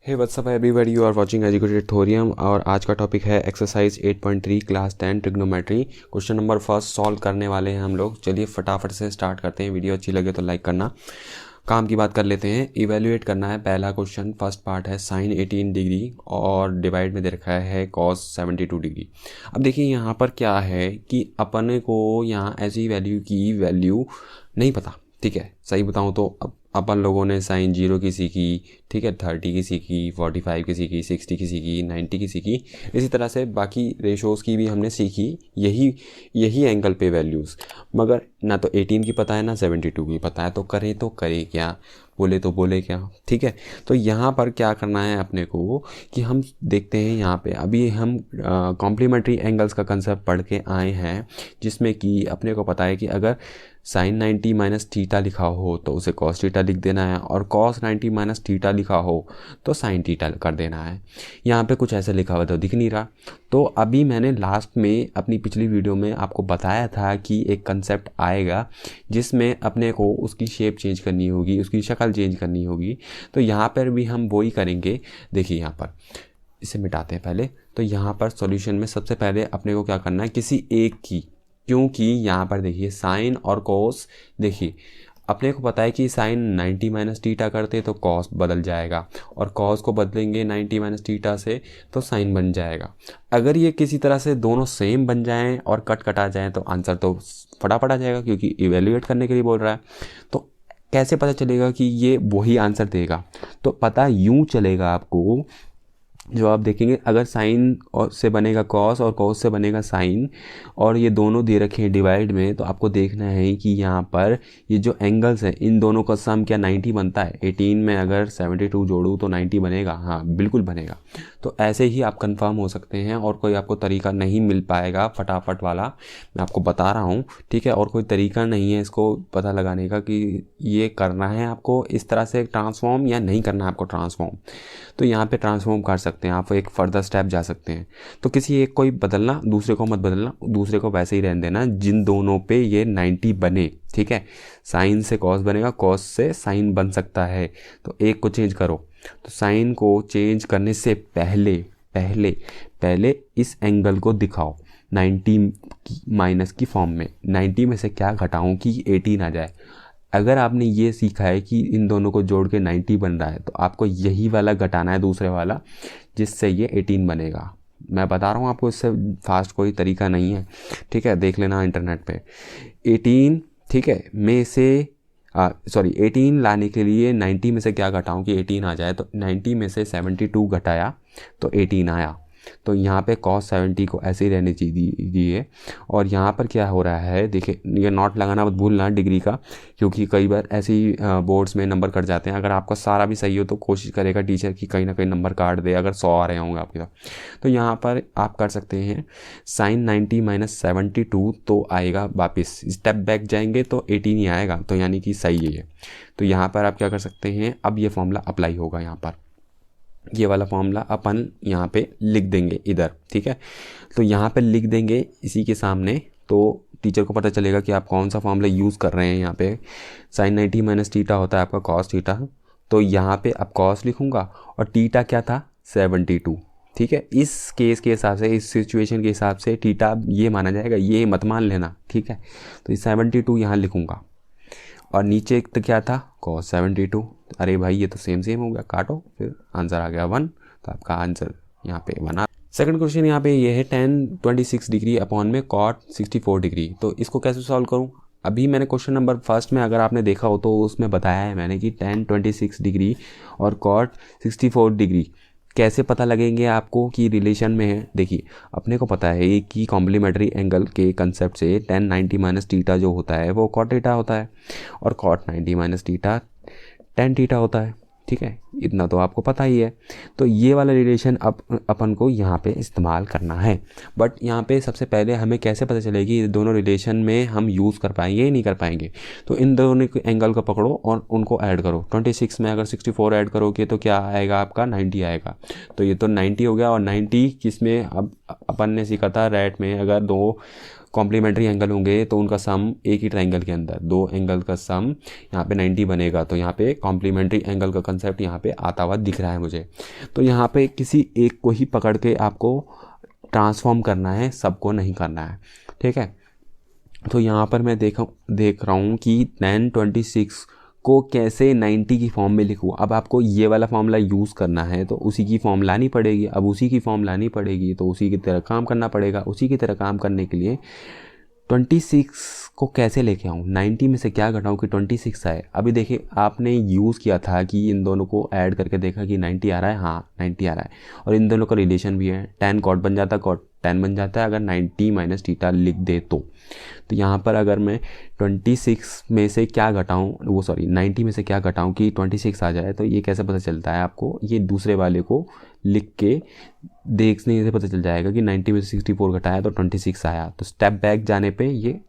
Hey what's up everybody, you are watching educated thorium. और आज का टॉपिक है exercise 8.3 class 10 trigonometry. Question number first solve करने वाले हैं हम लोग। चलिए फटाफट से स्टार्ट करते हैं। वीडियो अच्छी लगे तो लाइक करना। काम की बात कर लेते हैं। इवेल्युएट करना है पहला क्वेश्चन। फर्स्ट पार्ट है साइन 18 डिग्री और डिवाइड में दे रखा है कॉस 72 डिग्री। अब देखिए यहाँ पर क्या है कि अपने को यहाँ ऐसी वैल्यू की वैल्यू नहीं पता। ठीक है, सही बताऊँ तो अपन लोगों ने साइन 0 की सीखी, ठीक है, 30 की सीखी, 45 की सीखी, 60 की सीखी, 90 की सीखी। इसी तरह से बाकी रेशोज़ की भी हमने सीखी, यही एंगल पे वैल्यूज़। मगर ना तो 18 की पता है ना 72 की पता है, तो करें क्या, बोले तो बोले क्या। ठीक है, तो यहाँ पर क्या करना है अपने को कि हम देखते हैं यहाँ पे अभी हम कॉम्प्लीमेंट्री एंगल्स का कंसेप्ट पढ़ के आए हैं, जिसमें कि अपने को पता है कि अगर साइन 90 माइनस थीटा लिखा हो तो उसे कॉस थीटा लिख देना है, और कॉस 90 माइनस थीटा लिखा हो तो साइन थीटा कर देना है। यहाँ पे कुछ ऐसे लिखा हुआ तो दिख नहीं रहा। तो अभी मैंने लास्ट में अपनी पिछली वीडियो में आपको बताया था कि एक कंसेप्ट आएगा जिसमें अपने को उसकी शेप चेंज करनी होगी, उसकी शक्ल चेंज करनी होगी। तो यहाँ पर भी हम वही करेंगे। देखिए यहाँ पर इसे मिटाते हैं पहले। तो यहाँ पर सॉल्यूशन में सबसे पहले अपने को क्या करना है, किसी एक की, क्योंकि यहाँ पर देखिए साइन और कोस, देखिए अपने को पता है कि साइन 90 माइनस टीटा करते तो कॉस बदल जाएगा, और कॉस को बदलेंगे 90 माइनस टीटा से तो साइन बन जाएगा। अगर ये किसी तरह से दोनों सेम बन जाएं और कटा जाएं तो आंसर तो फटाफट आ जाएगा, क्योंकि इवेल्युएट करने के लिए बोल रहा है। तो कैसे पता चलेगा कि ये वही आंसर देगा? तो पता यूँ चलेगा आपको, जो आप देखेंगे अगर साइन और से बनेगा कॉस और कॉस से बनेगा साइन, और ये दोनों दे रखे हैं डिवाइड में, तो आपको देखना है कि यहाँ पर ये जो एंगल्स हैं इन दोनों का सम क्या 90 बनता है। 18 में अगर 72 जोड़ूँ तो 90 बनेगा, हाँ बिल्कुल बनेगा। तो ऐसे ही आप कंफर्म हो सकते हैं, और कोई आपको तरीका नहीं मिल पाएगा फटाफट वाला, मैं आपको बता रहा हूँ। ठीक है, और कोई तरीका नहीं है इसको पता लगाने का कि ये करना है आपको इस तरह से ट्रांसफॉर्म या नहीं करना है आपको ट्रांसफॉर्म। तो यहाँ पे ट्रांसफॉर्म कर सकते हैं आप, एक फर्दर स्टेप जा सकते हैं। तो किसी एक को ही बदलना, दूसरे को मत बदलना, दूसरे को वैसे ही रहने देना जिन दोनों पे ये 90 बने। ठीक है, साइन से कॉस बनेगा, कॉस से साइन बन सकता है, तो एक को चेंज करो। तो साइन को चेंज करने से पहले पहले पहले इस एंगल को दिखाओ 90 माइनस की फॉर्म में। 90 में से क्या घटाऊं कि 18 आ जाए। अगर आपने ये सीखा है कि इन दोनों को जोड़ के 90 बन रहा है, तो आपको यही वाला घटाना है, दूसरे वाला, जिससे ये 18 बनेगा। मैं बता रहा हूँ आपको, इससे फास्ट कोई तरीका नहीं है। ठीक है, देख लेना इंटरनेट पे। 18, ठीक है, में से 18 लाने के लिए 90 में से क्या घटाऊँ कि 18 आ जाए। तो 90 में से 72 घटाया तो 18 आया। तो यहाँ पे cos 70 को ऐसे ही रहने दीजिए। और यहाँ पर क्या हो रहा है, देखिए ये नॉट लगाना मत भूलना डिग्री का, क्योंकि कई बार ऐसी बोर्ड्स में नंबर कट जाते हैं। अगर आपका सारा भी सही हो तो कोशिश करेगा टीचर कि कहीं ना कहीं नंबर काट दे, अगर 100 आ रहे होंगे आपके साथ। तो यहाँ पर आप कर सकते हैं साइन 90 माइनस 72 तो आएगा, वापस स्टेप बैक जाएंगे तो 18 ही आएगा, तो यानी कि सही है ये। तो यहाँ पर आप क्या कर सकते हैं, अब ये फॉर्मूला अप्लाई होगा। यहाँ पर ये वाला फॉर्मूला अपन यहाँ पे लिख देंगे इधर। ठीक है, तो यहाँ पे लिख देंगे इसी के सामने, तो टीचर को पता चलेगा कि आप कौन सा फॉर्मूला यूज़ कर रहे हैं। यहाँ पे साइन 90 माइनस टीटा होता है आपका कॉस थीटा, तो यहाँ पे अब कॉस लिखूँगा, और टीटा क्या था 72। ठीक है, इस केस के हिसाब से, इस सिचुएशन के हिसाब से टीटा ये माना जाएगा, ये मत मान लेना। ठीक है, तो 72 यहाँ लिखूँगा, और नीचे तो क्या था cos 72। अरे भाई ये तो सेम हो गया, काटो, फिर आंसर आ गया 1। तो आपका आंसर यहाँ पे बना। सेकंड क्वेश्चन यहाँ पे ये है tan 26 डिग्री अपॉन में cot 64 डिग्री। तो इसको कैसे सॉल्व करूँ? अभी मैंने क्वेश्चन नंबर फर्स्ट में अगर आपने देखा हो तो उसमें बताया है मैंने कि tan 26 डिग्री और cot 64 डिग्री कैसे पता लगेंगे आपको कि रिलेशन में है। देखिए अपने को पता है कि कॉम्प्लीमेंट्री एंगल के कंसेप्ट से tan 90 माइनस टीटा जो होता है वो cot थीटा होता है, और cot 90 minus theta tan theta होता है। ठीक है, इतना तो आपको पता ही है। तो ये वाला रिलेशन अपन को यहाँ पे इस्तेमाल करना है। बट यहाँ पे सबसे पहले हमें कैसे पता चलेगी ये दोनों रिलेशन में हम यूज़ कर पाएंगे या नहीं कर पाएंगे। तो इन दोनों एंगल को पकड़ो और उनको ऐड करो। 26 में अगर 64 ऐड करोगे तो क्या आएगा आपका 90 आएगा। तो ये तो 90 हो गया, और 90 किस में अब अपन ने सीखा था रेट में, अगर दो कॉम्प्लीमेंट्री एंगल होंगे तो उनका सम एक ही ट्राइंगल के अंदर, दो एंगल का सम यहाँ पे 90 बनेगा। तो यहाँ पे कॉम्प्लीमेंट्री एंगल का कंसेप्ट यहाँ पे आता हुआ दिख रहा है मुझे। तो यहाँ पे किसी एक को ही पकड़ के आपको ट्रांसफॉर्म करना है, सबको नहीं करना है, ठीक है। तो यहाँ पर मैं देख रहा हूँ कि tan 26 को कैसे 90 की फॉर्म में लिखूँ। अब आपको ये वाला फॉर्मूला यूज़ करना है तो उसी की फॉर्म लानी पड़ेगी। अब उसी की फॉर्म लानी पड़ेगी तो उसी की तरह काम करना पड़ेगा। उसी की तरह काम करने के लिए 26 को कैसे लेके आऊँ, 90 में से क्या घटाऊँ कि 26 आए। अभी देखिए आपने यूज़ किया था कि इन दोनों को ऐड करके देखा कि 90 आ रहा है, हाँ 90 आ रहा है, और इन दोनों का रिलेशन भी है, tan cot बन जाता है, cot tan बन जाता है अगर 90 माइनस थीटा लिख दे तो यहाँ पर अगर मैं 26 में से क्या घटाऊँ, 90 में से क्या घटाऊँ कि 26 आ जाए, तो ये कैसे पता चलता है आपको, ये दूसरे वाले को लिख के देखने से पता चल जाएगा कि 90 में से 64 घटाया तो 26 आया। तो स्टेप बैक जाने पे ये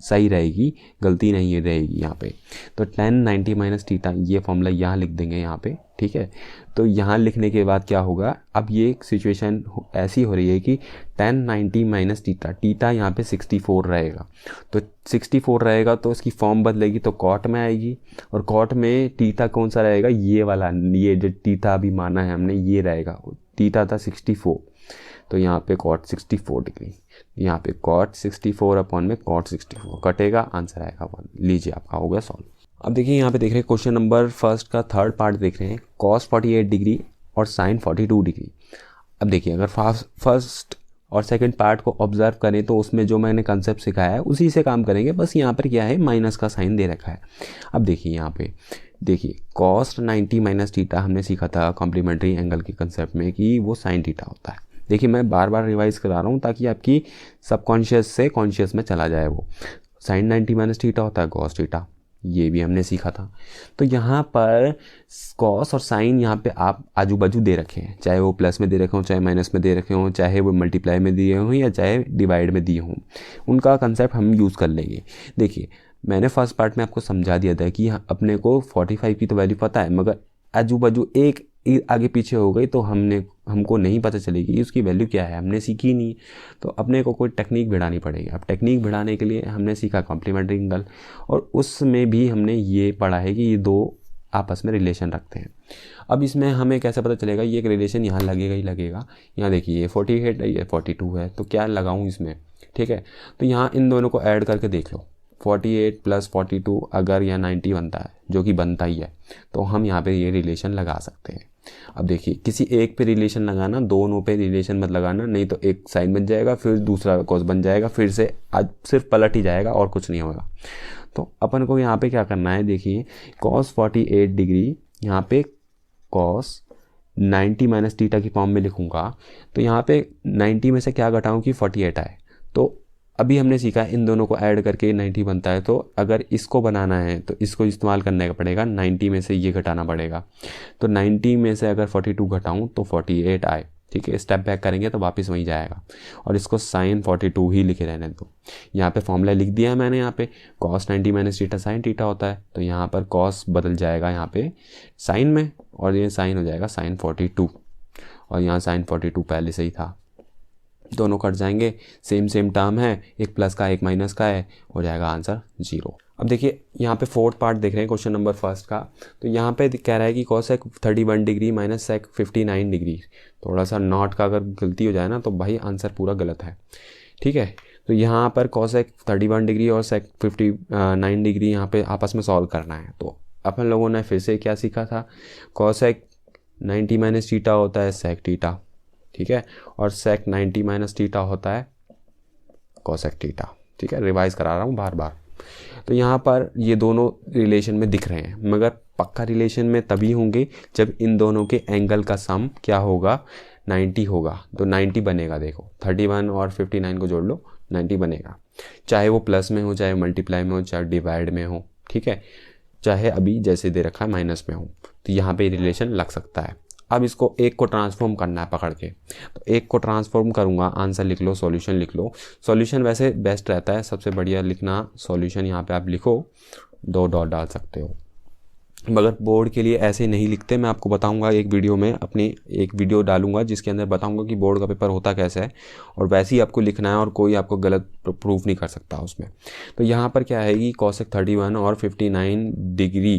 सही रहेगी, गलती नहीं रहेगी यहाँ पे। तो tan 90 माइनस थीटा ये फॉर्मूला यहाँ लिख देंगे यहाँ पे, ठीक है। तो यहाँ लिखने के बाद क्या होगा, अब ये सिचुएशन ऐसी हो रही है कि tan 90 माइनस थीटा यहाँ पे 64 रहेगा। तो 64 रहेगा तो इसकी फॉर्म बदलेगी तो कॉट में आएगी, और कॉट में थीटा कौन सा रहेगा, ये वाला, ये जो थीटा अभी माना है हमने ये रहेगा। थीटा था 64 तो यहाँ पे कॉट 64 डिग्री, यहाँ पे कॉट 64 अपॉन में कॉट 64 कटेगा, आंसर आएगा 1। लीजिए आपका हो गया सॉल्व। अब देखिए यहाँ पे देख रहे हैं क्वेश्चन नंबर फर्स्ट का थर्ड पार्ट देख रहे हैं, कॉस 48 डिग्री और साइन 42 डिग्री। अब देखिए अगर फर्स्ट और सेकंड पार्ट को ऑब्जर्व करें तो उसमें जो मैंने कंसेप्ट सिखाया है उसी से काम करेंगे, बस यहाँ पर क्या है माइनस का साइन दे रखा है। अब देखिए यहाँ पे देखिए कॉस 90 माइनस थीटा हमने सीखा था कॉम्प्लीमेंट्री एंगल के कंसेप्ट में कि वो साइन थीटा होता है। देखिए मैं बार बार रिवाइज करा रहा हूँ ताकि आपकी सबकॉन्शियस से कॉन्शियस में चला जाए। वो साइन 90 माइनस थीटा होता है कॉस थीटा, ये भी हमने सीखा था। तो यहाँ पर कॉस और साइन यहाँ पे आप आजू बाजू दे रखे हैं, चाहे वो प्लस में दे रखे हों, चाहे माइनस में दे रखे हों, चाहे वो मल्टीप्लाई में दिए हों या चाहे डिवाइड में दिए हों, उनका कंसेप्ट हम यूज़ कर लेंगे। देखिए मैंने फर्स्ट पार्ट में आपको समझा दिया था कि अपने को 45 की तो वैल्यू पता है, मगर आजू बाजू एक आगे पीछे हो गई तो हमको नहीं पता चलेगी उसकी वैल्यू क्या है, हमने सीखी नहीं। तो अपने को कोई टेक्निक भिड़ानी पड़ेगी। अब टेक्निक भिड़ाने के लिए हमने सीखा कॉम्प्लीमेंट्री एंगल, और उसमें भी हमने ये पढ़ा है कि ये दो आपस में रिलेशन रखते हैं। अब इसमें हमें कैसे पता चलेगा, ये एक रिलेशन यहाँ लगेगा ही लगेगा। यहाँ देखिए ये 48 है, ये 42 है, तो क्या लगाऊँ इसमें, ठीक है। तो यहाँ इन दोनों को ऐड करके देख लो, 48 प्लस 42 अगर यह 90 बनता है, जो कि बनता ही है, तो हम यहाँ पे ये रिलेशन लगा सकते हैं। अब देखिए किसी एक पे रिलेशन लगाना, दोनों पे रिलेशन मत लगाना, नहीं तो एक साइन बन जाएगा फिर दूसरा कॉस बन जाएगा, फिर से आज सिर्फ पलट ही जाएगा और कुछ नहीं होगा। तो अपन को यहाँ पे क्या करना है, देखिए कॉस 48 डिग्री यहाँ पे कॉस 90 माइनस थीटा की फॉर्म में लिखूँगा। तो यहाँ पे 90 में से क्या घटाऊँ कि 48 आए। तो अभी हमने सीखा इन दोनों को ऐड करके 90 बनता है, तो अगर इसको बनाना है तो इसको इस्तेमाल करने का पड़ेगा, 90 में से ये घटाना पड़ेगा। तो 90 में से अगर 42 घटाऊँ तो 48 आए, ठीक है। स्टेप बैक करेंगे तो वापस वहीं जाएगा, और इसको साइन 42 ही लिखे रहने दो। यहाँ पे फॉर्मूला लिख दिया है मैंने, यहाँ पे cos 90 minus theta sine theta होता है, तो यहाँ पर कॉस बदल जाएगा यहाँ पे साइन में, और ये साइन हो जाएगा साइन 42, और यहाँ साइन 42 पहले से ही था, दोनों कट जाएंगे, सेम टर्म है, एक प्लस का एक माइनस का है, हो जाएगा आंसर 0। अब देखिए यहाँ पे फोर्थ पार्ट देख रहे हैं क्वेश्चन नंबर फर्स्ट का। तो यहाँ पे कह रहा है कि cosec 31 degree minus sec 59 degree. थोड़ा सा नॉट का अगर गलती हो जाए ना तो भाई आंसर पूरा गलत है, ठीक है। तो यहाँ पर कॉसेक 31 डिग्री और सेक 59 डिग्री यहाँ पे आपस में सॉल्व करना है। तो अपन लोगों ने फिर से क्या सीखा था, कॉसेक 90 माइनस थीटा होता है सेक थीटा, ठीक है, और सेक 90 माइनस थीटा होता है कॉसेक थीटा, ठीक है। रिवाइज करा रहा हूँ बार बार। तो यहाँ पर ये दोनों रिलेशन में दिख रहे हैं, मगर पक्का रिलेशन में तभी होंगे जब इन दोनों के एंगल का सम क्या होगा, 90 होगा। तो 90 बनेगा, देखो 31 और 59 को जोड़ लो, 90 बनेगा, चाहे वो प्लस में हो, चाहे मल्टीप्लाई में हो, चाहे डिवाइड में हो, ठीक है, चाहे अभी जैसे दे रखा है माइनस में हो। तो यहाँ पे रिलेशन लग सकता है। अब इसको एक को ट्रांसफॉर्म करना है पकड़ के, तो एक को ट्रांसफॉर्म करूँगा, आंसर लिख लो, सॉल्यूशन लिख लो। सॉल्यूशन वैसे बेस्ट रहता है, सबसे बढ़िया लिखना सॉल्यूशन। यहाँ पे आप लिखो, 2 डॉट डाल सकते हो, मगर बोर्ड के लिए ऐसे नहीं लिखते। मैं आपको बताऊंगा एक वीडियो में, अपनी एक वीडियो डालूंगा जिसके अंदर बताऊंगा कि बोर्ड का पेपर होता कैसे है, और वैसे ही आपको लिखना है और कोई आपको गलत प्रूफ नहीं कर सकता उसमें। तो यहाँ पर क्या है कि cosec 31 और 59 डिग्री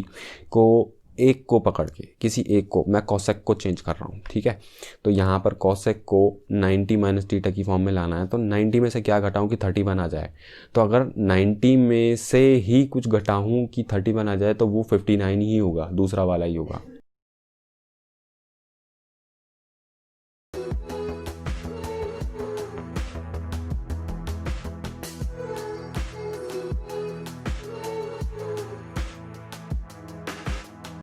को एक को पकड़ के, किसी एक को मैं cosec को चेंज कर रहा हूँ, ठीक है। तो यहाँ पर cosec को 90 माइनस थीटा की फॉर्म में लाना है, तो 90 में से क्या घटाऊँ कि 31 आ जाए। तो अगर 90 में से ही कुछ घटाऊँ कि 31 आ जाए तो वो 59 ही होगा, दूसरा वाला ही होगा।